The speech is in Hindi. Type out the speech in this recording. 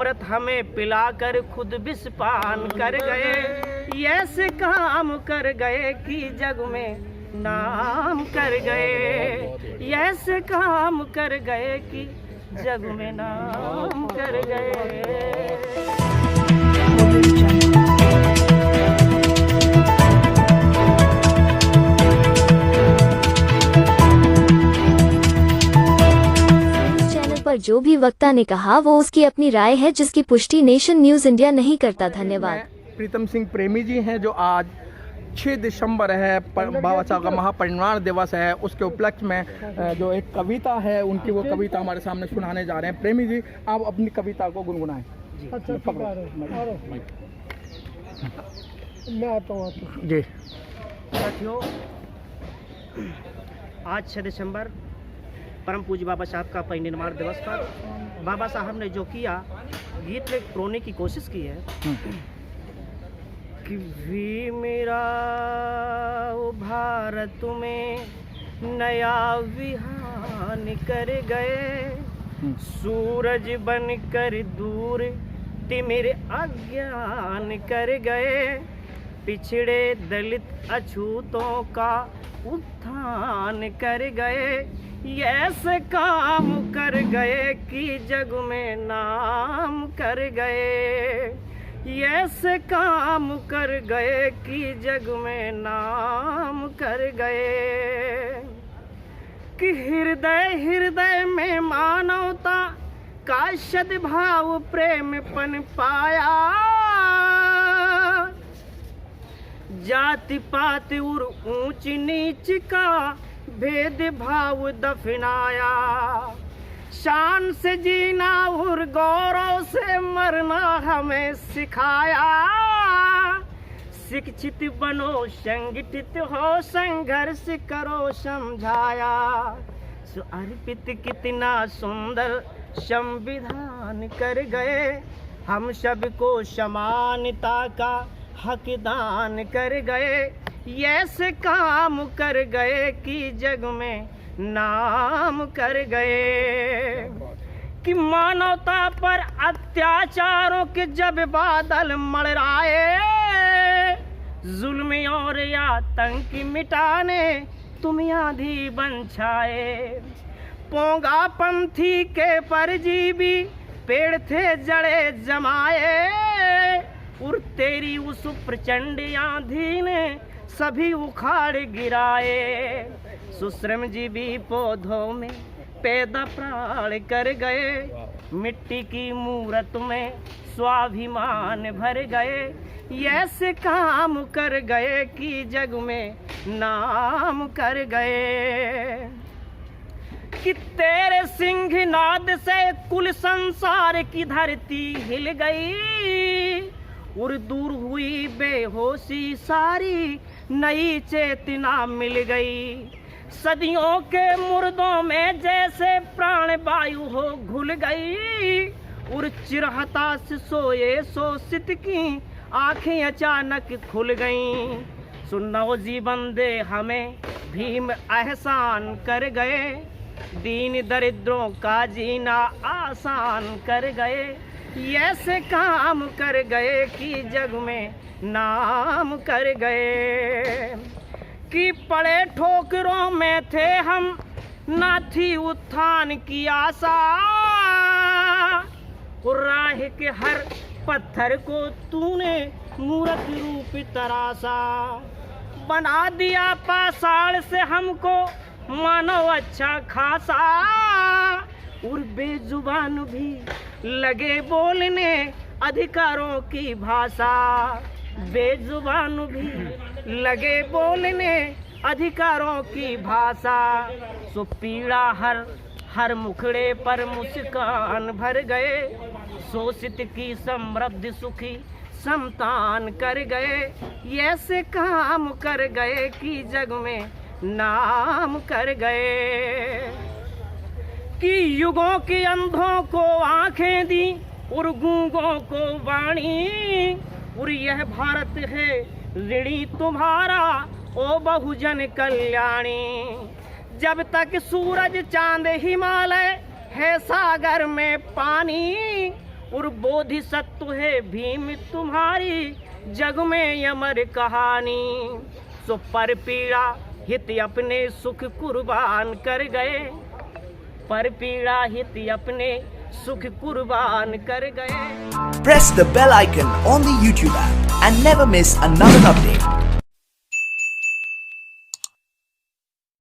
अमृत हमें पिलाकर खुद विषपान कर गए। ऐसे काम कर गए कि जग में नाम कर गए। ऐसे काम कर गए कि जग में नाम कर गए। पर जो भी वक्ता ने कहा वो उसकी अपनी राय है, जिसकी पुष्टि नेशन न्यूज इंडिया नहीं करता। धन्यवाद। प्रीतम सिंह प्रेमी जी हैं, जो आज 6 दिसंबर है बाबा साहब का महापरिनिर्वाण दिवस है, उसके उपलक्ष्य में जो एक कविता है उनकी, वो कविता हमारे सामने सुनाने जा रहे हैं। प्रेमी जी, आप अपनी कविता को गुनगुनाएं। जी साथियों, आज 6 दिसंबर परम पूज्य बाबा साहब का परिनिर्वाण दिवस पर बाबा साहब ने जो किया, गीत में प्रोने की कोशिश की है कि भी मेरा वो भारत में नया विहान कर गए, सूरज बनकर दूर तिमिर अज्ञान कर गए, पिछड़े दलित अछूतों का उत्थान कर गए। ऐसे काम कर गए कि जग में नाम कर गए। ऐसे काम कर गए कि जग में नाम कर गए कि हृदय हृदय में मानवता का सद्भाव प्रेम पन पाया, जाति पात और ऊंच नीच का भेद भाव दफनाया, शान से जीना और गौरव से मरना हमें सिखाया। शिक्षित बनो, संगठित हो, संघर्ष करो समझाया। अर्पित कितना सुंदर संविधान कर गए, हम सबको समानता का हकदान कर गए। ऐसे काम कर गए कि जग में नाम कर गए कि मानवता पर अत्याचारों के जब बादल मंडराए, जुल्म और आतंक मिटाने तुम आंधी बन छाए। पोंगा पंथी के परजीवी पेड़ थे जड़े जमाए, और तेरी उस प्रचंड आंधी ने सभी उखाड़ गिराए। सुश्रम जीवी पौधों में पैदा प्राण कर गए, मिट्टी की मूरत में स्वाभिमान भर गए। ऐसे काम कर गए कि जग में नाम कर गए कि तेरे सिंहनाद से कुल संसार की धरती हिल गई, और दूर हुई बेहोशी सारी नई चेतना मिल गई। सदियों के मुर्दों में जैसे प्राण वायु हो घुल गई, और चिरहता से सोए शोषित की आंखें अचानक खुल गईं। सुनो जीवन दे हमें भीम एहसान कर गए, दीन दरिद्रों का जीना आसान कर गए। ऐसे काम कर गए कि जग में नाम कर गए कि पड़े ठोकरों में थे हम, ना थी उत्थान की आशा, और राह के हर पत्थर को तूने मूर्त रूप तराशा। बना दिया पाषाण से हमको मानो अच्छा खासा, और बेजुबान भी लगे बोलने अधिकारों की भाषा। बेजुबान भी लगे बोलने अधिकारों की भाषा। सो पीड़ा हर मुखड़े पर मुस्कान भर गए, शोषित की समृद्धि सुखी संतान कर गए। ऐसे काम कर गए कि जग में नाम कर गए कि युगों के अंधों को आंखें दी और गूंगों को वाणी, और यह भारत है ऋणी तुम्हारा ओ बहुजन कल्याणी। जब तक सूरज चांद हिमालय है सागर में पानी, और बोधिसत्व है भीम तुम्हारी, जग में अमर कहानी। सो पर पीड़ा हित अपने सुख कुर्बान कर गए, पर पीड़ा हित अपने सुख कुर्बान कर गए। Press the bell icon on the YouTube app and never miss another update.